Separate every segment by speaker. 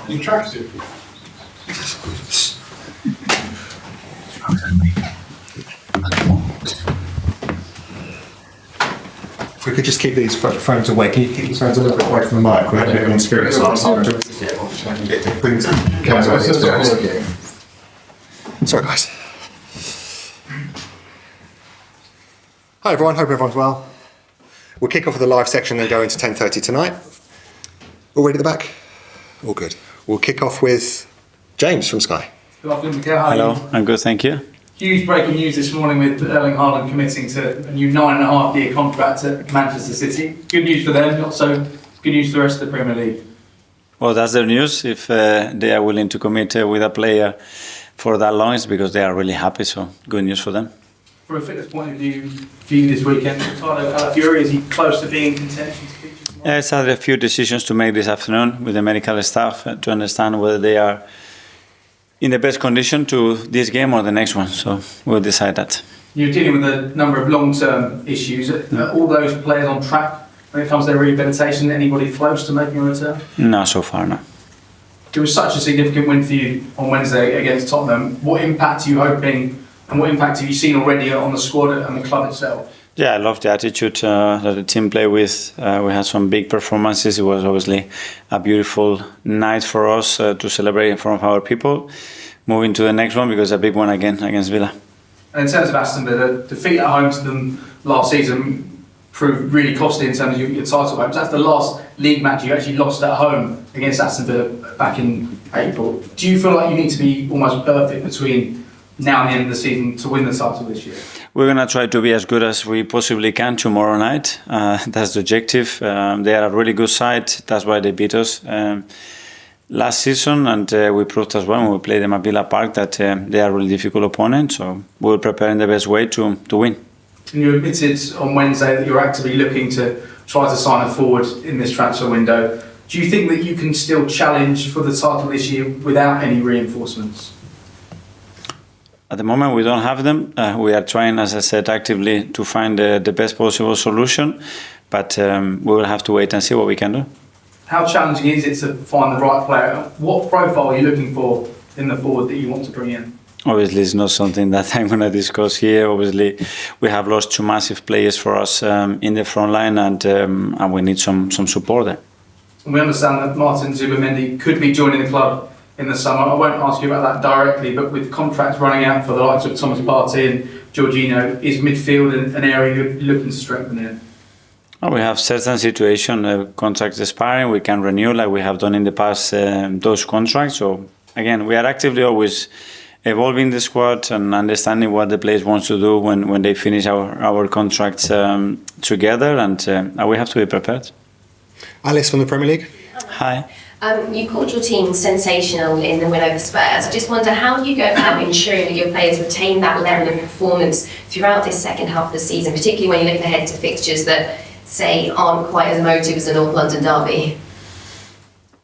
Speaker 1: You tracked it.
Speaker 2: If we could just keep these phones away, can you keep these phones a little bit away from the mic? We're having a bit of an experience. Sorry, guys. Hi everyone, hope everyone's well. We'll kick off with the live section, then go into 10:30 tonight. All ready at the back? All good. We'll kick off with James from Sky.
Speaker 3: Good afternoon, Mikel.
Speaker 4: Hello, I'm good, thank you.
Speaker 3: Huge breaking news this morning with Erling Haaland committing to a new 9.5-year contract at Manchester City. Good news for them, not so good news for the rest of the Premier League.
Speaker 4: Well, that's their news. If they are willing to commit with a player for that long, it's because they are really happy, so good news for them.
Speaker 3: From a fitness point of view this weekend, Ricardo Calafiori, is he close to being in contention to feature tomorrow?
Speaker 4: Yes, I had a few decisions to make this afternoon with the medical staff to understand whether they are in the best condition to this game or the next one, so we'll decide that.
Speaker 3: You're dealing with a number of long-term issues. Are all those players on track when it comes to their rehabilitation? Anybody close to making a return?
Speaker 4: No, so far, no.
Speaker 3: It was such a significant win for you on Wednesday against Tottenham. What impact are you hoping, and what impact have you seen already on the squad and the club itself?
Speaker 4: Yeah, I love the attitude that the team played with. We had some big performances. It was obviously a beautiful night for us to celebrate in front of our people. Moving to the next one because a big one again against Villa.
Speaker 3: And in terms of Aston Villa, defeat at home to them last season proved really costly in terms of your title hopes. That's the last league match you actually lost at home against Aston Villa back in April. Do you feel like you need to be almost perfect between now and the end of the season to win the title this year?
Speaker 4: We're going to try to be as good as we possibly can tomorrow night. That's the objective. They are a really good side. That's why they beat us last season. And we proved as well when we played them at Villa Park that they are a really difficult opponent. So we'll prepare in the best way to win.
Speaker 3: And you admitted on Wednesday that you're actively looking to try to sign a forward in this transfer window. Do you think that you can still challenge for the title this year without any reinforcements?
Speaker 4: At the moment, we don't have them. We are trying, as I said, actively to find the best possible solution, but we will have to wait and see what we can do.
Speaker 3: How challenging is it to find the right player? What profile are you looking for in the forward that you want to bring in?
Speaker 4: Obviously, it's not something that I'm going to discuss here. Obviously, we have lost two massive players for us in the front line, and we need some support there.
Speaker 3: And we understand that Martin Zubimendi could be joining the club in the summer. I won't ask you about that directly, but with contracts running out for the likes of Thomas Partey and Jorginho, is midfield an area you're looking to strengthen in?
Speaker 4: Well, we have certain situations, contracts expiring, we can renew like we have done in the past those contracts. So again, we are actively always evolving the squad and understanding what the players want to do when they finish our contracts together, and we have to be prepared.
Speaker 2: Alice from the Premier League.
Speaker 4: Hi.
Speaker 5: You called your team sensational in the win over Spurs. I just wonder, how do you go about ensuring that your players retain that level of performance throughout this second half of the season, particularly when you look ahead to fixtures that, say, aren't quite as emotive as the North London derby?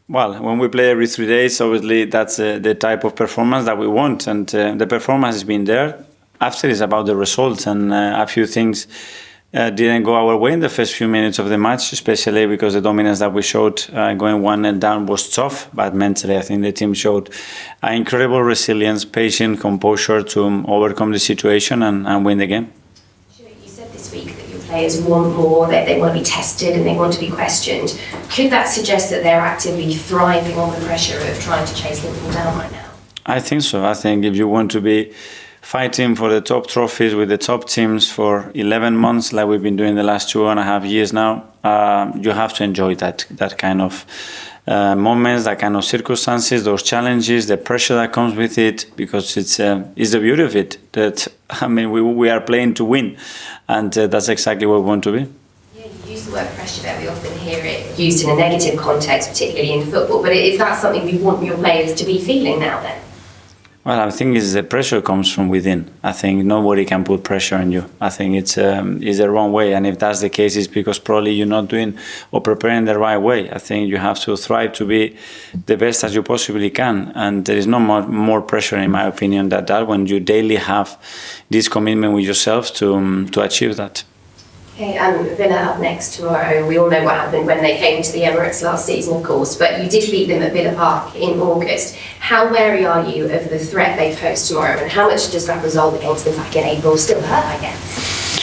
Speaker 4: Well, when we play every 3 days, obviously that's the type of performance that we want, and the performance has been there. After it's about the results, and a few things didn't go our way in the first few minutes of the match, especially because the dominance that we showed going 1-0 down was tough, but mentally I think the team showed incredible resilience, patience, composure to overcome the situation and win the game.
Speaker 5: Sure, you said this week that your players want more, that they want to be tested and they want to be questioned. Could that suggest that they're actively thriving on the pressure of trying to chase Liverpool down right now?
Speaker 4: I think so. I think if you want to be fighting for the top trophies with the top teams for 11 months, like we've been doing the last 2.5 years now, you have to enjoy that kind of moments, that kind of circumstances, those challenges, the pressure that comes with it, because it's the beauty of it. That we are playing to win, and that's exactly what we want to be.
Speaker 5: Yeah, you use the word pressure there. We often hear it used in a negative context, particularly in football. But is that something you want your players to be feeling now then?
Speaker 4: Well, I think the pressure comes from within. I think nobody can put pressure on you. I think it's the wrong way. And if that's the case, it's because probably you're not doing or preparing the right way. I think you have to strive to be the best as you possibly can. And there is no more pressure, in my opinion, than that when you daily have this commitment with yourself to achieve that.
Speaker 5: Okay, Villa up next tomorrow. We all know what happened when they came to the Emirates last season, of course, but you did beat them at Villa Park in August. How wary are you of the threat they pose tomorrow, and how much does that result against them back in April still hurt, I guess?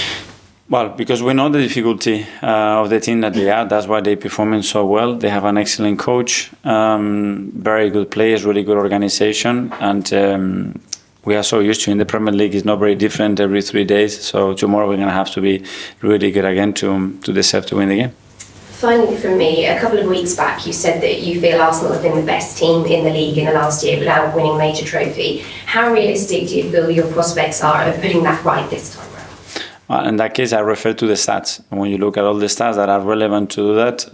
Speaker 4: Well, because we know the difficulty of the team that they are, that's why they're performing so well. They have an excellent coach, very good players, really good organization, and we are so used to in the Premier League. It's not very different every 3 days. So tomorrow we're going to have to be really good again to deserve to win the game.
Speaker 5: Finally, from me, a couple of weeks back, you said that you feel Arsenal have been the best team in the league in the last year without winning a major trophy. How realistic do you feel your prospects are of putting that right this time around?
Speaker 4: In that case, I refer to the stats. When you look at all the stats that are relevant to do that,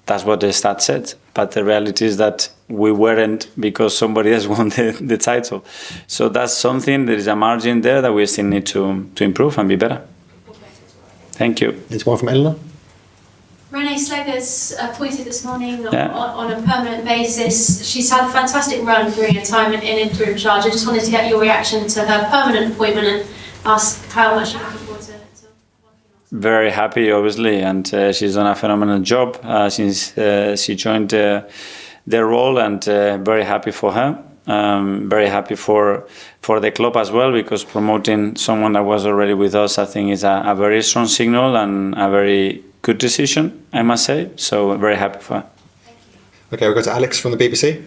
Speaker 4: that's what the stats said. But the reality is that we weren't, because somebody else won the title. So that's something, there is a margin there that we still need to improve and be better. Thank you.
Speaker 2: It's one from Eleanor.
Speaker 6: Renee Slegers appointed this morning
Speaker 4: Yeah.
Speaker 6: on a permanent basis. She's had a fantastic run during her time in interim charge. I just wanted to get your reaction to her permanent appointment and ask how much you're looking forward to working on.
Speaker 4: Very happy, obviously, and she's done a phenomenal job since she joined the role, and very happy for her. Very happy for the club as well, because promoting someone that was already with us, I think, is a very strong signal and a very good decision, I must say. So very happy for her.
Speaker 2: Okay, we'll go to Alex from the BBC.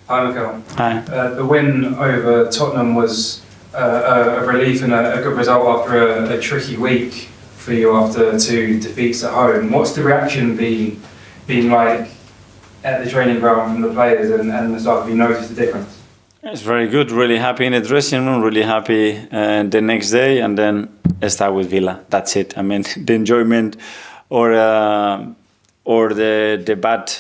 Speaker 7: Hi, Mikel.
Speaker 4: Hi.
Speaker 7: The win over Tottenham was a relief and a good result after a tricky week for you after 2 defeats at home. What's the reaction been like at the training ground from the players and the staff? Have you noticed the difference?
Speaker 4: It's very good. Really happy in the dressing room. Really happy the next day, and then start with Villa. That's it. I mean, the enjoyment or the bad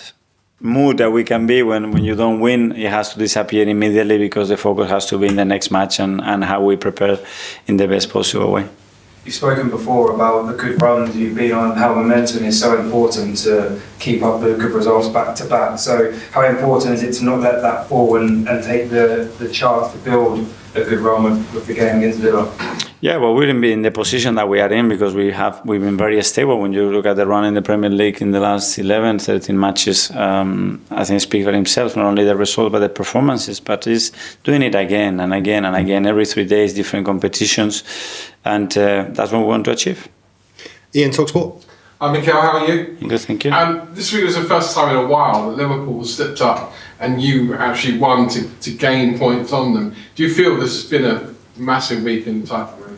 Speaker 4: mood that we can be when you don't win, it has to disappear immediately, because the focus has to be in the next match and how we prepare in the best possible way.
Speaker 7: You've spoken before about the good runs you've been on, how momentum is so important to keep up the good results back to back. So how important is it to not let that fall and take the chance to build a good run with the game against Villa?
Speaker 4: Yeah, well, we didn't be in the position that we are in because we've been very stable. When you look at the run in the Premier League in the last 11, 13 matches, I think speaks for himself, not only the result but the performances, but he's doing it again and again and again, every 3 days, different competitions, and that's what we want to achieve.
Speaker 2: Ian, TalkSport.
Speaker 1: Hi, Mikel, how are you?
Speaker 4: Good, thank you.
Speaker 1: This week was the first time in a while that Liverpool slipped up and you actually won to gain points on them. Do you feel this has been a massive week in the title race?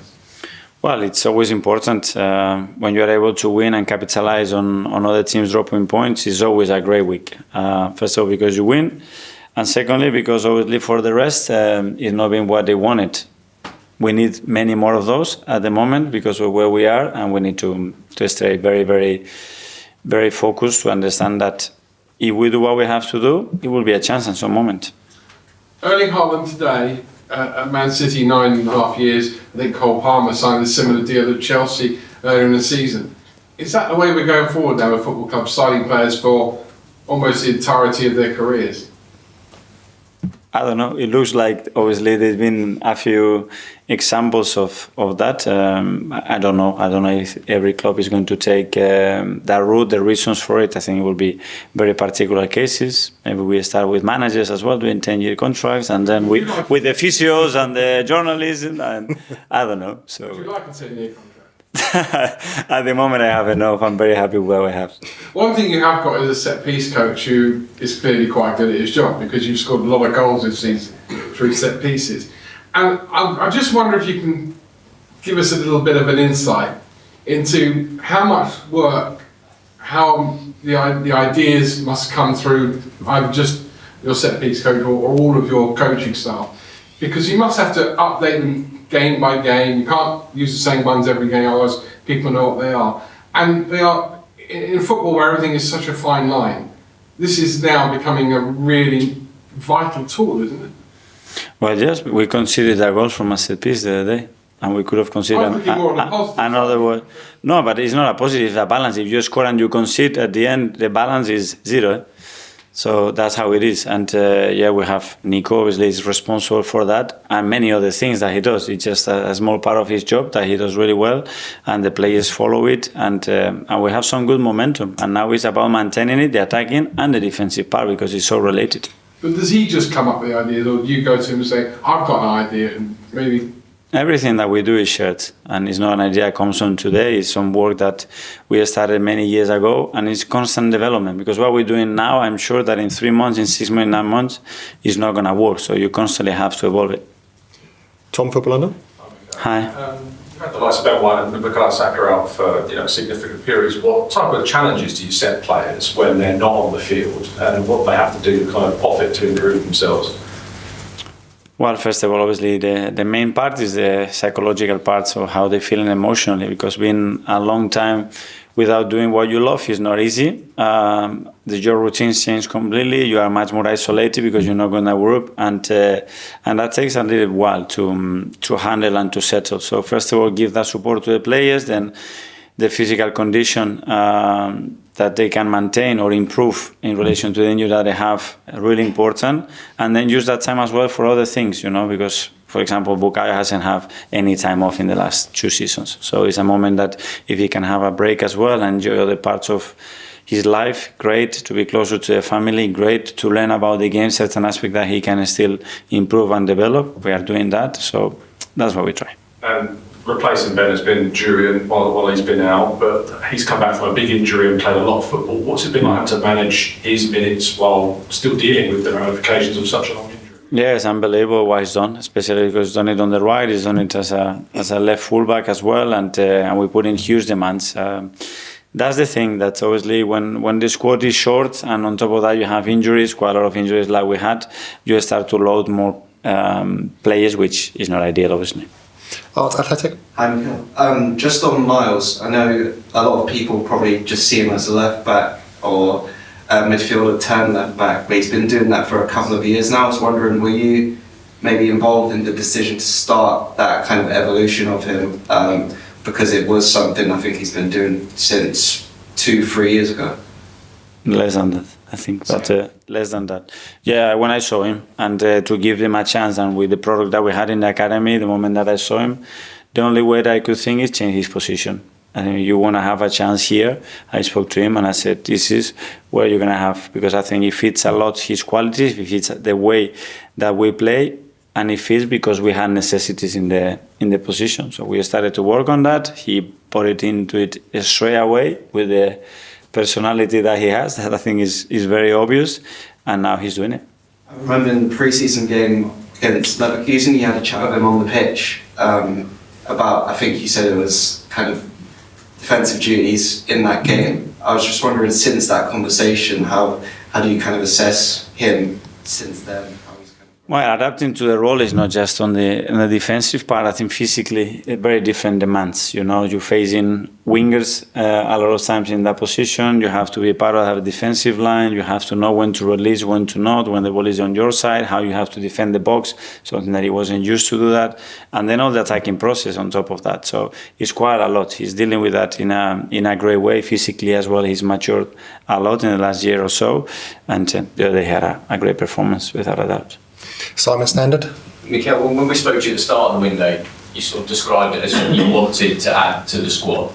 Speaker 4: Well, it's always important when you are able to win and capitalize on other teams dropping points. It's always a great week. First of all, because you win, and secondly, because obviously for the rest, it's not been what they wanted. We need many more of those at the moment because of where we are, and we need to stay very, very, very focused to understand that if we do what we have to do, it will be a chance at some moment.
Speaker 1: Erling Haaland today at Man City, 9.5 years. I think Cole Palmer signed a similar deal at Chelsea earlier in the season. Is that the way we're going forward now with football clubs signing players for almost the entirety of their careers?
Speaker 4: I don't know. It looks like obviously there's been a few examples of that. I don't know. I don't know if every club is going to take that route. The reasons for it, I think it will be very particular cases. Maybe we start with managers as well, doing 10-year contracts, and then with the physios and the journalism, and I don't know. So
Speaker 1: Would you like a 10-year contract?
Speaker 4: at the moment, I have enough. I'm very happy with what I have.
Speaker 1: One thing you have got is a set-piece coach who is clearly quite good at his job, because you've scored a lot of goals this season through set pieces. And I just wonder if you can give us a little bit of an insight into how much work, how the ideas must come through either just your set-piece coach or all of your coaching staff. Because you must have to update them game by game. You can't use the same ones every game, otherwise people know what they are. And they are, in football where everything is such a fine line, this is now becoming a really vital tool, isn't it?
Speaker 4: Well, yes, we considered a goal from a set piece the other day, and we could have considered another one. No, but it's not a positive, it's a balance. If you score and you concede, at the end, the balance is zero. So that's how it is. And yeah, we have Nico, obviously, is responsible for that and many other things that he does. It's just a small part of his job that he does really well, and the players follow it. And we have some good momentum. And now it's about maintaining it, the attacking and the defensive part, because it's so related.
Speaker 1: But does he just come up with the ideas, or do you go to him and say, I've got an idea, and maybe...
Speaker 4: Everything that we do is shared, and it's not an idea that comes on today. It's some work that we started many years ago, and it's constant development. Because what we're doing now, I'm sure that in 3 months, in 6 months, 9 months, it's not going to work. So you constantly have to evolve it.
Speaker 2: Tom, Football London.
Speaker 4: Hi.
Speaker 8: You've had the likes of Ben White and Mikel Arteta out for significant periods. What type of challenges do you set players when they're not on the field, and what they have to do kind of off it to improve themselves?
Speaker 4: Well, first of all, obviously, the main part is the psychological part, so how they feel emotionally, because being a long time without doing what you love is not easy. Your routines change completely. You are much more isolated because you're not going to work, and that takes a little while to handle and to settle. So first of all, give that support to the players, then the physical condition that they can maintain or improve in relation to the injury that they have, really important. And then use that time as well for other things, because, for example, Bukayo hasn't had any time off in the last 2 seasons. So it's a moment that if he can have a break as well and enjoy other parts of his life, great. To be closer to the family, great. To learn about the game, certain aspect that he can still improve and develop. We are doing that. So that's what we try.
Speaker 8: Replacing Ben has been Julian while he's been out, but he's come back from a big injury and played a lot of football. What's it been like to manage his minutes while still dealing with the ramifications of such a long injury?
Speaker 4: Yeah, it's unbelievable what he's done, especially because he's done it on the right. He's done it as a left fullback as well, and we put in huge demands. That's the thing, that obviously when the squad is short and on top of that you have injuries, quite a lot of injuries like we had, you start to load more players, which is not ideal, obviously.
Speaker 2: Athletic.
Speaker 9: Hi, Mikel. Just on Myles, I know a lot of people probably just see him as a left back or a midfielder turned left back, but he's been doing that for a couple of years now. I was wondering, were you maybe involved in the decision to start that kind of evolution of him? Because it was something I think he's been doing since 2-3 years ago.
Speaker 4: Less than that, I think, but less than that. Yeah, when I saw him, and to give him a chance, and with the product that we had in the academy, the moment that I saw him, the only way that I could think is change his position. I think you want to have a chance here. I spoke to him and I said, this is where you're going to have, because I think it fits a lot his qualities, it fits the way that we play, and it fits because we had necessities in the position. So we started to work on that. He put it into it straight away with the personality that he has, that I think is very obvious, and now he's doing it.
Speaker 9: I remember in the pre-season game against Leverkusen, you had a chat with him on the pitch about, I think you said it was kind of defensive duties in that game. I was just wondering, since that conversation, how do you kind of assess him since then?
Speaker 4: Well, adapting to the role is not just on the defensive part. I think physically, very different demands. You're facing wingers a lot of times in that position. You have to be part of the defensive line. You have to know when to release, when to not, when the ball is on your side, how you have to defend the box, something that he wasn't used to do that. And then all the attacking process on top of that. So it's quite a lot. He's dealing with that in a great way, physically as well. He's matured a lot in the last year or so. And they had a great performance, without a doubt.
Speaker 2: Simon Standard.
Speaker 10: Mikel, when we spoke to you at the start of the window, you sort of described it as you wanted to add to the squad.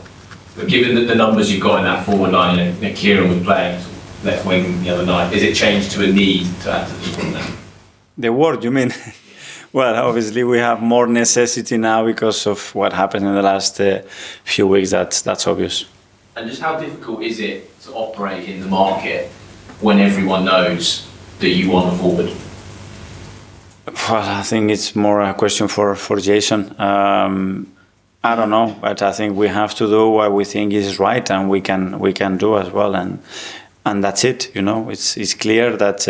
Speaker 10: But given the numbers you've got in that forward line, Kieran was playing left wing the other night, is it changed to a need to add to the squad now?
Speaker 4: The word, you mean? Well, obviously we have more necessity now because of what happened in the last few weeks. That's obvious.
Speaker 10: And just how difficult is it to operate in the market when everyone knows that you want a forward?
Speaker 4: Well, I think it's more a question for Jason. I don't know, but I think we have to do what we think is right, and we can do as well, and that's it. It's clear that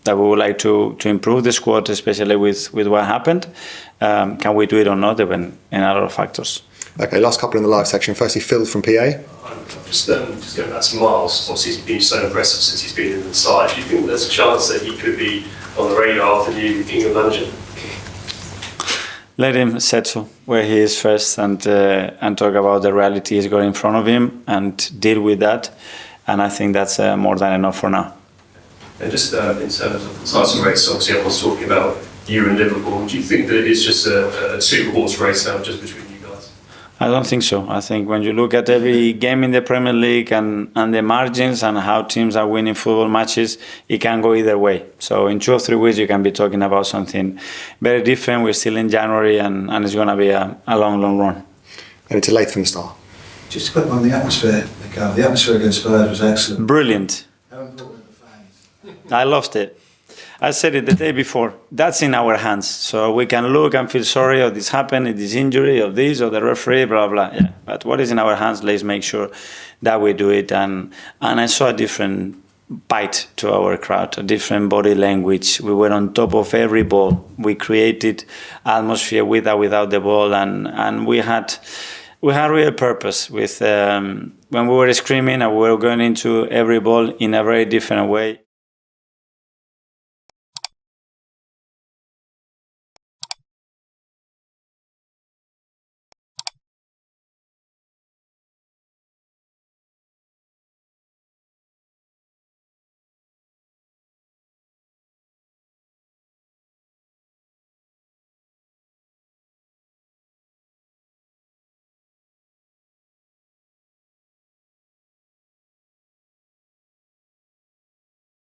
Speaker 4: we would like to improve the squad, especially with what happened. Can we do it or not? Depend on a lot of factors.
Speaker 2: Okay, last couple in the live section. Firstly, Phil from PA.
Speaker 11: Just going back to Myles, obviously he's been so impressive since he's been in the side. Do you think there's a chance that he could be on the radar of the new England manager?
Speaker 4: Let him settle where he is first and talk about the reality he's got in front of him and deal with that. And I think that's more than enough for now.
Speaker 11: And just in terms of the title race, obviously everyone's talking about you and Liverpool. Do you think that it's just a two-horse race now, just between you guys?
Speaker 4: I don't think so. I think when you look at every game in the Premier League and the margins and how teams are winning football matches, it can go either way. So in 2 or 3 weeks, you can be talking about something very different. We're still in January and it's going to be a long, long run.
Speaker 2: And to Latham Star.
Speaker 12: Just a quick one on the atmosphere. The atmosphere against Spurs was excellent.
Speaker 4: Brilliant.
Speaker 12: How important are the fans?
Speaker 4: I loved it. I said it the day before. That's in our hands. So we can look and feel sorry of this happened, this injury, of this, or the referee, blah, blah. Yeah. But what is in our hands, let's make sure that we do it. And I saw a different bite to our crowd, a different body language. We were on top of every ball. We created atmosphere with or without the ball. And we had real purpose with when we were screaming and we were going into every ball in a very different way.